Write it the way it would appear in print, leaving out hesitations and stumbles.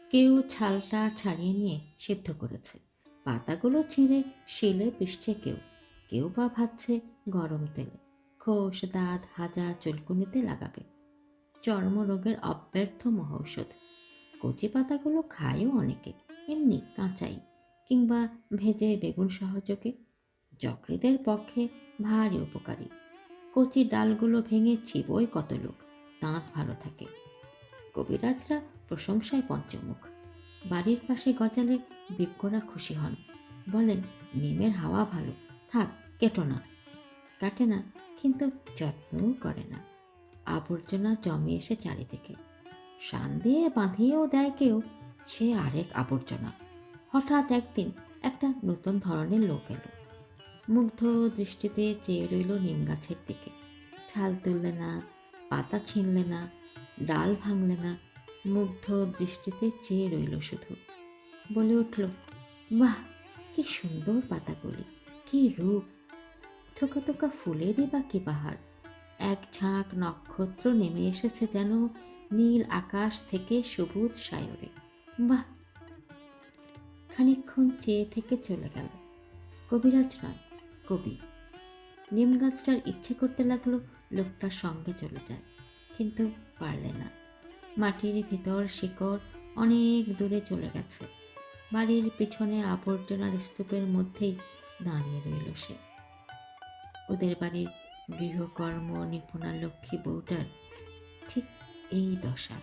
কেউ ছালটা ছাড়িয়ে নিয়ে সিদ্ধ করেছে, পাতাগুলো ছিঁড়ে শিলে পিষছে কেউ, কেউ বা ভাজছে গরম তেলে, খোস দাঁত হাজা চুলকুনিতে লাগাবে। চর্মরোগের অব্যর্থ মহৌষধ। কচি পাতাগুলো খায়ও অনেকে, এমনি কাঁচাই, কিংবা ভেজে বেগুন সহযোগে। যকৃতের পক্ষে ভারী উপকারী। কচি ডালগুলো ভেঙে চিবোয় কত লোক, দাঁত ভালো থাকে। কবিরাজরা প্রশংসায় পঞ্চমুখ। বাড়ির পাশে গজালে বিজ্ঞরা খুশি হন, বলেন নিমের হাওয়া ভালো, থাক কেটো না। কাটে না, কিন্তু যত্নও করে না। আবর্জনা জমে এসে চারিদিকে, শান দিয়ে বাঁধিয়েও দেয় কেউ, সে আরেক আবর্জনা। হঠাৎ একদিন একটা নতুন ধরনের লোক এলো, মুগ্ধ দৃষ্টিতে চেয়ে রইল নিম গাছের দিকে। ছাল তুললে না, পাতা ছিঁড়লে না, ডাল ভাঙলে না, মুগ্ধ দৃষ্টিতে চেয়ে রইল শুধু। বলে উঠল, বাহ, কি সুন্দর পাতাগুলি, কি রূপ! থোকা থোকা ফুলেরই বা কি বাহার! এক ঝাঁক নক্ষত্র নেমে এসেছে যেন নীল আকাশ থেকে সবুজ সায়রে। বাহ! খানিকক্ষণ চেয়ে থেকে চলে গেল। কবিরাজ নয়, কবি। নিম গাছটার ইচ্ছে করতে লাগলো লোকটার সঙ্গে চলে যায়, কিন্তু পারলে না। মাটির ভিতর শিকড় অনেক দূরে চলে গেছে। বাড়ির পিছনে আবর্জনার স্তূপের মধ্যেই দাঁড়িয়ে রইল সে। ওদের বাড়ির গৃহকর্ম নিপুণা লক্ষ্মী বউটার ঠিক এই দশা।